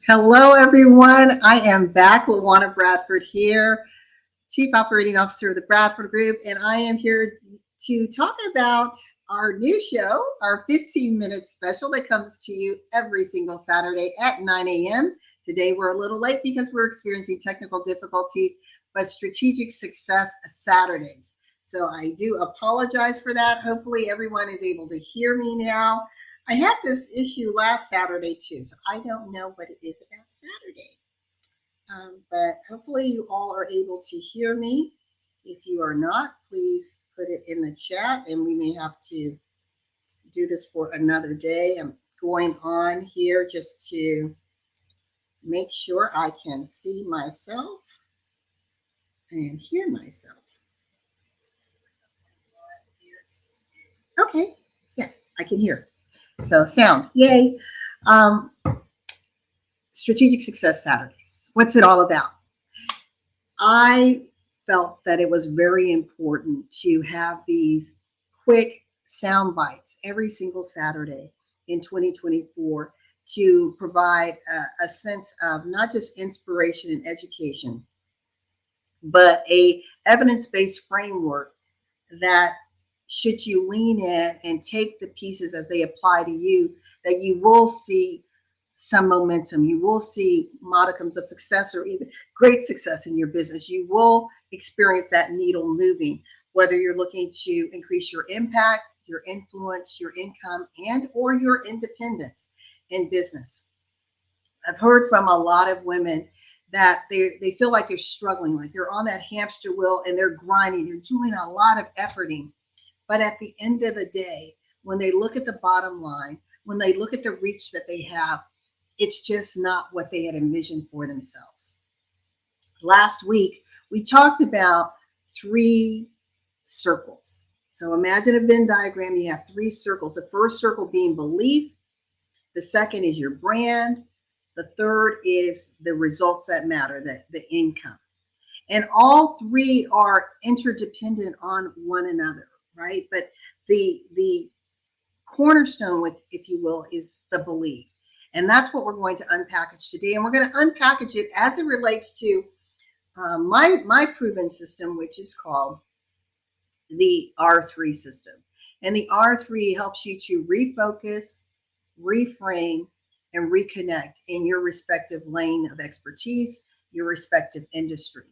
Hello, everyone. I am back, LaWanna Bradford here, Chief Operating Officer of the Bradford Group, and I am here to talk about our new show, our 15-minute special that comes to you every single Saturday at 9 a.m. Today, we're a little late because we're experiencing technical difficulties, but Strategic Success Saturdays. So I do apologize for that. Hopefully, everyone is able to hear me now. I had this issue last Saturday too, so I don't know what it is about Saturday. But hopefully you all are able to hear me. If you are not, please put it in the chat and we may have to do this for another day. I'm going on here just to make sure I can see myself and hear myself. Okay, yes, I can hear. So sound, yay. Strategic Success Saturdays. What's it all about? I felt that it was very important to have these quick sound bites every single Saturday in 2024 to provide a sense of not just inspiration and education, but a evidence-based framework that should you lean in and take the pieces as they apply to you, that you will see some momentum. You will see modicums of success or even great success in your business. You will experience that needle moving, whether you're looking to increase your impact, your influence, your income, and or your independence in business. I've heard from a lot of women that they feel like they're struggling, like they're on that hamster wheel and they're grinding, they're doing a lot of efforting. But at the end of the day, when they look at the bottom line, when they look at the reach that they have, it's just not what they had envisioned for themselves. Last week, we talked about 3 circles. So imagine a Venn diagram, you have 3 circles. The first circle being belief, the second is your brand, the third is the results that matter, the income. And all 3 are interdependent on one another, right? But the cornerstone, with, if you will, is the belief. And that's what we're going to unpackage today. And we're going to unpackage it as it relates to my proven system, which is called the R3 system. And the R3 helps you to refocus, reframe, and reconnect in your respective lane of expertise, your respective industry.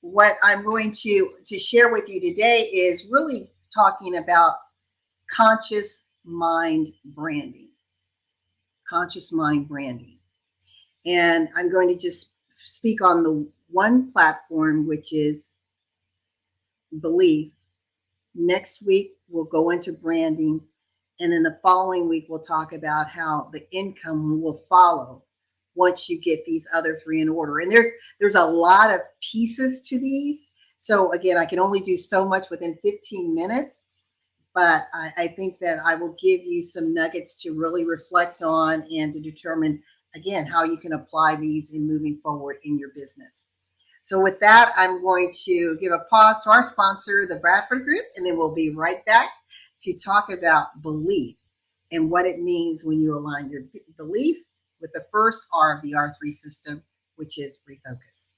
What I'm going to share with you today is really talking about conscious mind branding. Conscious mind branding. And I'm going to just speak on the one platform, which is belief. Next week, we'll go into branding. And then the following week, we'll talk about how the income will follow once you get these other 3 in order. And there's a lot of pieces to these. So again, I can only do so much within 15 minutes. But I think that I will give you some nuggets to really reflect on and to determine, again, how you can apply these in moving forward in your business. So with that, I'm going to give a pause to our sponsor, the Bradford Group, and then we'll be right back to talk about belief and what it means when you align your belief with the first R of the R3 system, which is refocus.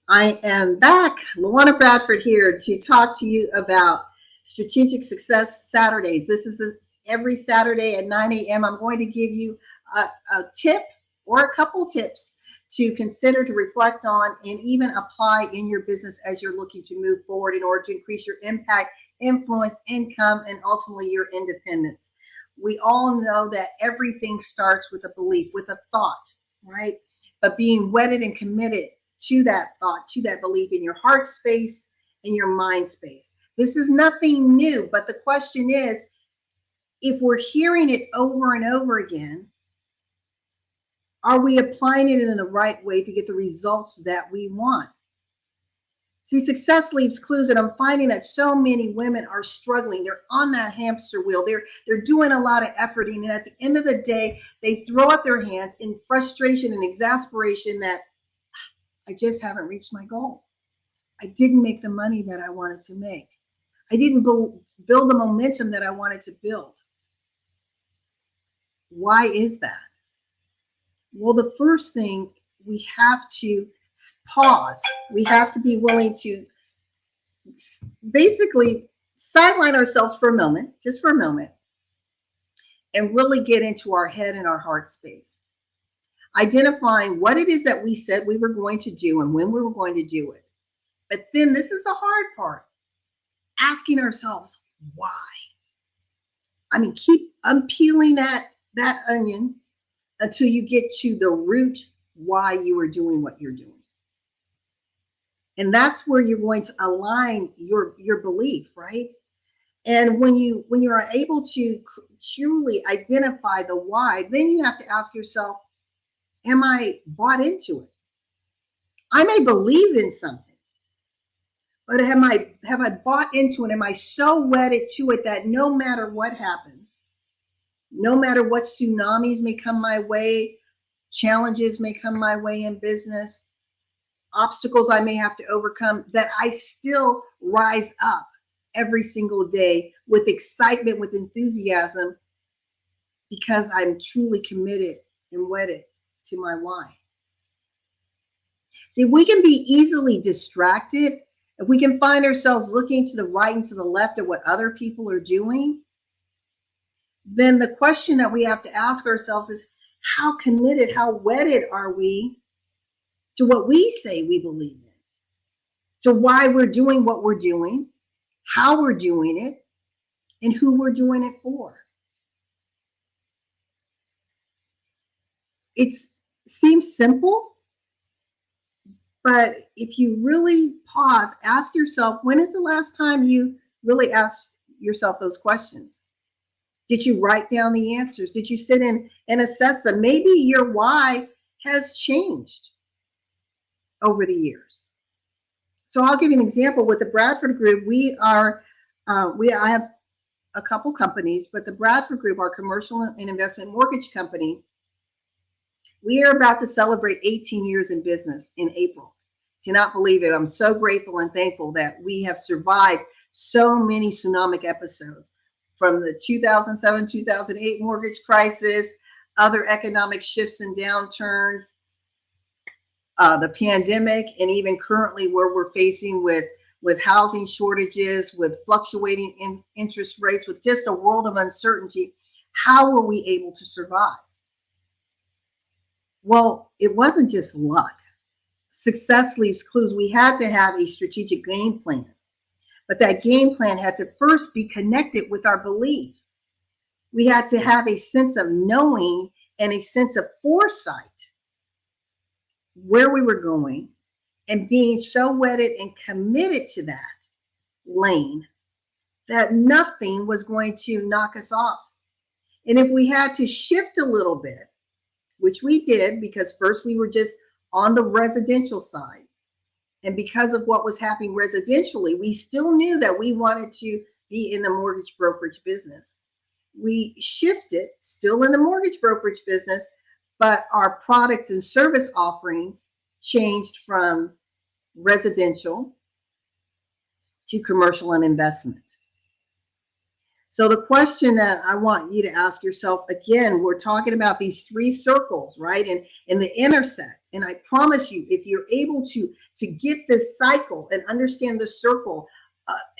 I am back, LaWanna Bradford here to talk to you about Strategic Success Saturdays. This is every Saturday at 9 a.m. I'm going to give you a tip or a couple tips to consider, to reflect on, and even apply in your business as you're looking to move forward in order to increase your impact, influence, income, and ultimately your independence. We all know that everything starts with a belief, with a thought, right? But being wedded and committed to that thought, to that belief in your heart space, in your mind space. This is nothing new, but the question is, if we're hearing it over and over again, are we applying it in the right way to get the results that we want? See, success leaves clues, and I'm finding that so many women are struggling. They're on that hamster wheel. They're doing a lot of efforting, and at the end of the day, they throw up their hands in frustration and exasperation that I just haven't reached my goal. I didn't make the money that I wanted to make. I didn't build the momentum that I wanted to build. Why is that? Well, the first thing, we have to pause. We have to be willing to basically sideline ourselves for a moment, just for a moment, and really get into our head and our heart space. Identifying what it is that we said we were going to do and when we were going to do it. But then this is the hard part, asking ourselves why. I mean, keep unpeeling that onion until you get to the root why you are doing what you're doing. And that's where you're going to align your belief, right? And when you are able to truly identify the why, then you have to ask yourself, am I bought into it? I may believe in something, but have I bought into it? Am I so wedded to it that no matter what happens, no matter what tsunamis may come my way, challenges may come my way in business, obstacles I may have to overcome, that I still rise up every single day with excitement, with enthusiasm, because I'm truly committed and wedded to my why. See, if we can be easily distracted, if we can find ourselves looking to the right and to the left at what other people are doing, then the question that we have to ask ourselves is, how committed, how wedded are we to what we say we believe in, to why we're doing what we're doing, how we're doing it, and who we're doing it for. It seems simple, but if you really pause, ask yourself, when is the last time you really asked yourself those questions? Did you write down the answers? Did you sit in and assess them? Maybe your why has changed over the years. So I'll give you an example. With the Bradford Group, I have a couple companies, but the Bradford Group, our commercial and investment mortgage company, we are about to celebrate 18 years in business in April. Cannot believe it. I'm so grateful and thankful that we have survived so many tsunami episodes, from the 2007-2008 mortgage crisis, other economic shifts and downturns, the pandemic, and even currently where we're facing with housing shortages, with fluctuating interest rates, with just a world of uncertainty. How were we able to survive? Well, it wasn't just luck. Success leaves clues. We had to have a strategic game plan, but that game plan had to first be connected with our belief. We had to have a sense of knowing and a sense of foresight where we were going, and being so wedded and committed to that lane that nothing was going to knock us off. And if we had to shift a little bit, which we did, because first we were just on the residential side, and because of what was happening residentially, we still knew that we wanted to be in the mortgage brokerage business. We shifted, still in the mortgage brokerage business, but our products and service offerings changed from residential to commercial and investment. So the question that I want you to ask yourself, again, we're talking about these three circles, right? And the intersect. And I promise you, if you're able to get this cycle and understand the circle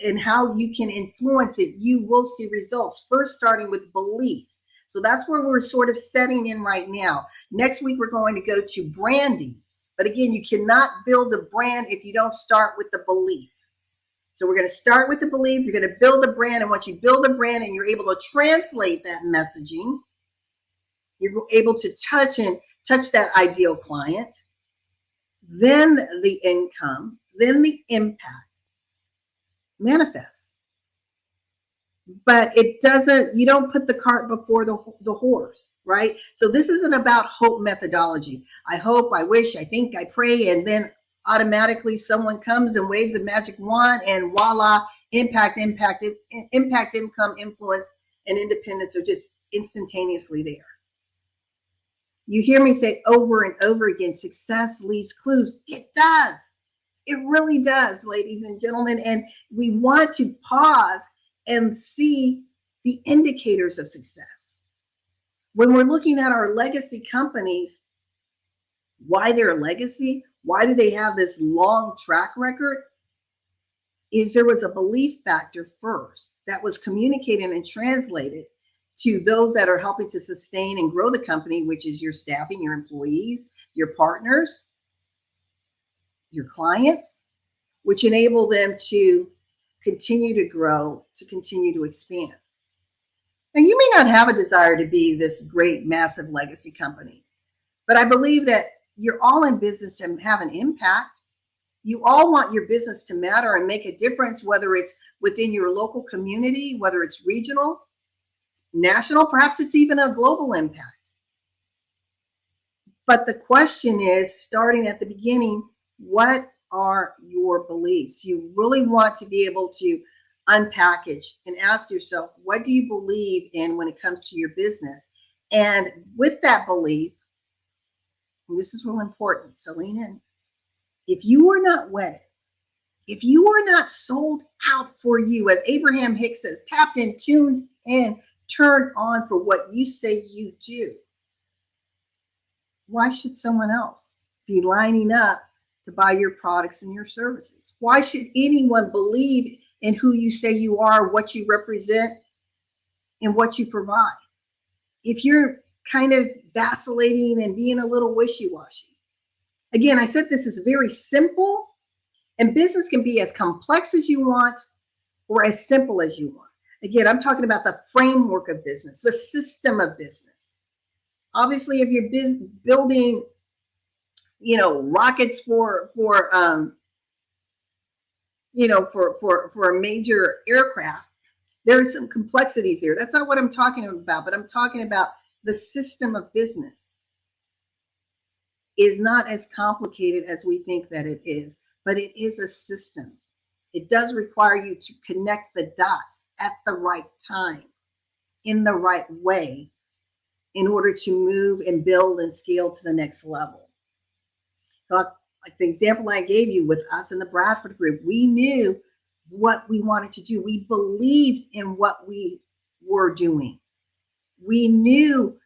and how you can influence it, you will see results. First, starting with belief. So that's where we're sort of setting in right now. Next week, we're going to go to branding. But again, you cannot build a brand if you don't start with the belief. So we're going to start with the belief. You're going to build a brand. And once you build a brand and you're able to translate that messaging, you're able to touch that ideal client, then the income, then the impact manifests. But it doesn't, you don't put the cart before the horse, right? So this isn't about hope methodology. I hope, I wish, I think, I pray, and then Automatically someone comes and waves a magic wand and voila, impact, income, influence, and independence are just instantaneously there. You hear me say over and over again, success leaves clues. It does. It really does, ladies and gentlemen. And we want to pause and see the indicators of success. When we're looking at our legacy companies, why they're a legacy, why do they have this long track record, is there was a belief factor first that was communicated and translated to those that are helping to sustain and grow the company, which is your staffing, your employees, your partners, your clients, which enable them to continue to grow, to continue to expand. And you may not have a desire to be this great, massive legacy company, but I believe that you're all in business to have an impact. You all want your business to matter and make a difference, whether it's within your local community, whether it's regional, national, perhaps it's even a global impact. But the question is, starting at the beginning, what are your beliefs? You really want to be able to unpackage and ask yourself, what do you believe in when it comes to your business? And with that belief, and this is real important, so lean in. If you are not wedded, if you are not sold out for you, as Abraham Hicks says, tapped in, tuned in, turned on for what you say you do, why should someone else be lining up to buy your products and your services? Why should anyone believe in who you say you are, what you represent, and what you provide? If you're kind of vacillating and being a little wishy-washy. Again, I said this is very simple, and business can be as complex as you want or as simple as you want. Again, I'm talking about the framework of business, the system of business. Obviously, if you're building, rockets for a major aircraft, there are some complexities there. That's not what I'm talking about, but I'm talking about the system of business is not as complicated as we think that it is, but it is a system. It does require you to connect the dots at the right time, in the right way, in order to move and build and scale to the next level. Like the example I gave you with us in the Bradford group, we knew what we wanted to do. We believed in what we were doing. We knew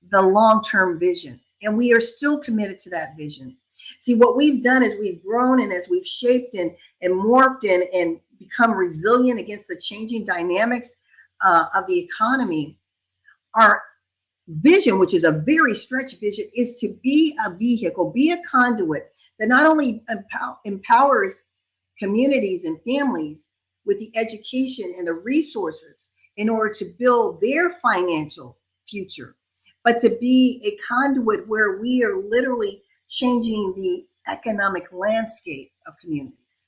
the long-term vision, and we are still committed to that vision. See, what we've done is we've grown, and as we've shaped and morphed and become resilient against the changing dynamics of the economy, our vision, which is a very stretched vision, is to be a vehicle, be a conduit that not only empowers communities and families with the education and the resources in order to build their financial future, but to be a conduit where we are literally changing the economic landscape of communities.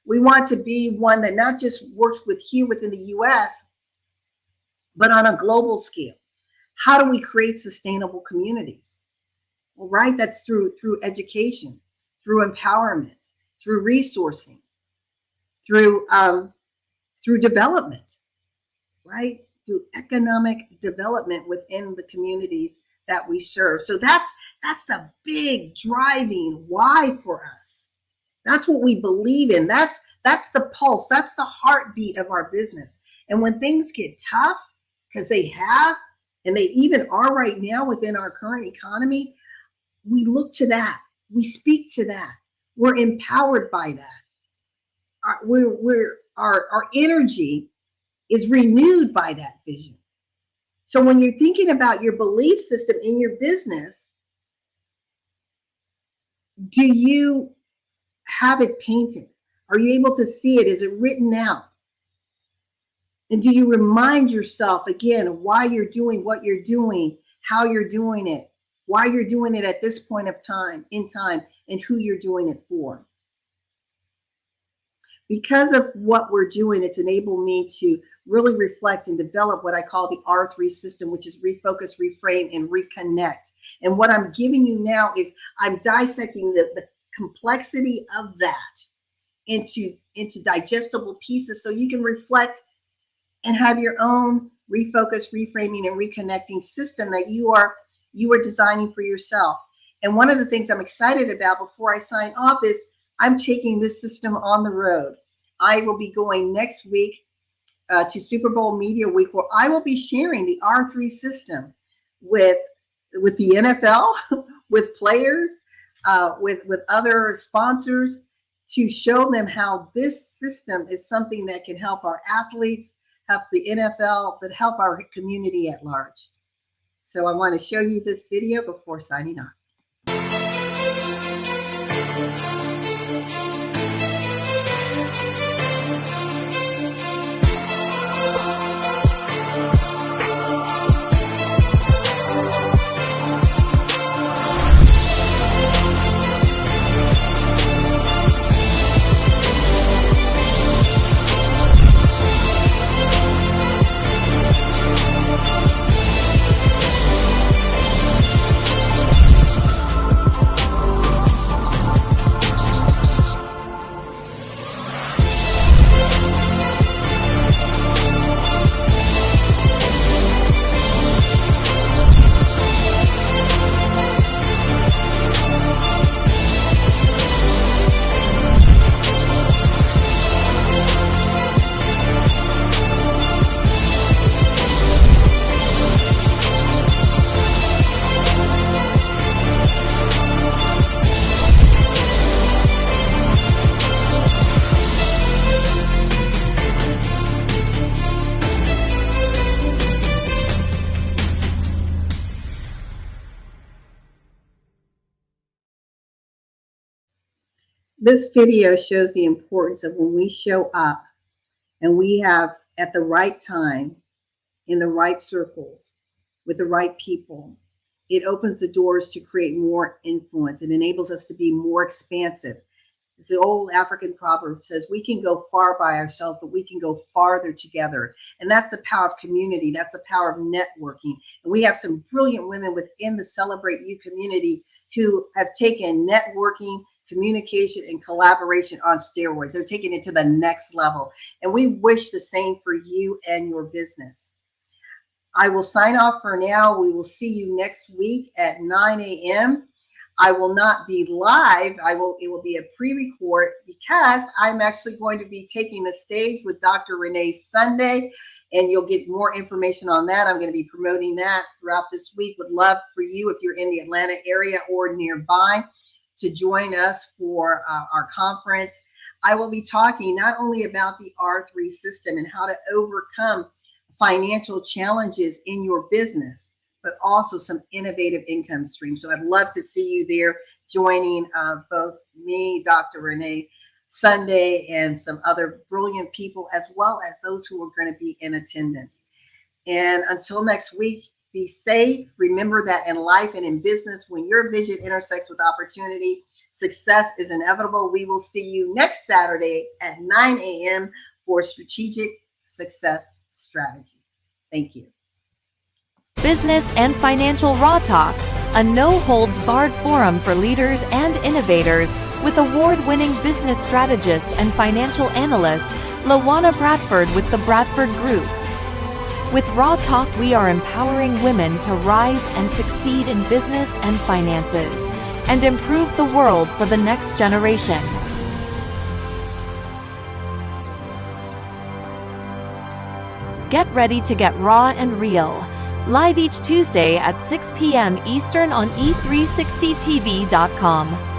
We want to be one that not just works with here within the US, but on a global scale. How do we create sustainable communities? Well, right, that's through education, through empowerment, through resourcing, through development, right? Through economic development within the communities that we serve. So that's a big driving why for us. That's what we believe in. That's the pulse. That's the heartbeat of our business. And when things get tough, because they have, and they even are right now within our current economy, we look to that. We speak to that. We're empowered by that. Our energy is renewed by that vision. So when you're thinking about your belief system in your business, do you have it painted? Are you able to see it? Is it written out? And do you remind yourself again of why you're doing what you're doing, how you're doing it, why you're doing it at this point of time, and who you're doing it for? Because of what we're doing, it's enabled me to really reflect and develop what I call the R3 system, which is refocus, reframe, and reconnect. And what I'm giving you now is I'm dissecting the complexity of that into digestible pieces so you can reflect and have your own refocus, reframing, and reconnecting system that you are designing for yourself. And one of the things I'm excited about before I sign off is I'm taking this system on the road. I will be going next week to Super Bowl Media Week, where I will be sharing the R3 system with the NFL, with players, with other sponsors, to show them how this system is something that can help our athletes, help the NFL, but help our community at large. So I want to show you this video before signing off. This video shows the importance of when we show up and we have at the right time, in the right circles, with the right people. It opens the doors to create more influence. It enables us to be more expansive. The old African proverb says we can go far by ourselves, but we can go farther together. And that's the power of community. That's the power of networking. And we have some brilliant women within the Celebrate You community who have taken networking, communication, and collaboration on steroids. They're taking it to the next level. And we wish the same for you and your business. I will sign off for now. We will see you next week at 9 a.m. I will not be live. It will be a pre-record because I'm actually going to be taking the stage with Dr. Renee Sunday, and you'll get more information on that. I'm going to be promoting that throughout this week. Would love for you, if you're in the Atlanta area or nearby, to join us for our conference. I will be talking not only about the R3 system and how to overcome financial challenges in your business, but also some innovative income streams. So I'd love to see you there joining both me, Dr. Renee Sunday, and some other brilliant people, as well as those who are going to be in attendance. And until next week, be safe. Remember that in life and in business, when your vision intersects with opportunity, success is inevitable. We will see you next Saturday at 9 a.m. for Strategic Success Strategy. Thank you. Business and Financial Raw Talk, a no-holds-barred forum for leaders and innovators with award-winning business strategist and financial analyst LaWanna Bradford with the Bradford Group. With Raw Talk, we are empowering women to rise and succeed in business and finances, and improve the world for the next generation. Get ready to get raw and real. Live each Tuesday at 6 p.m. Eastern on e360tv.com.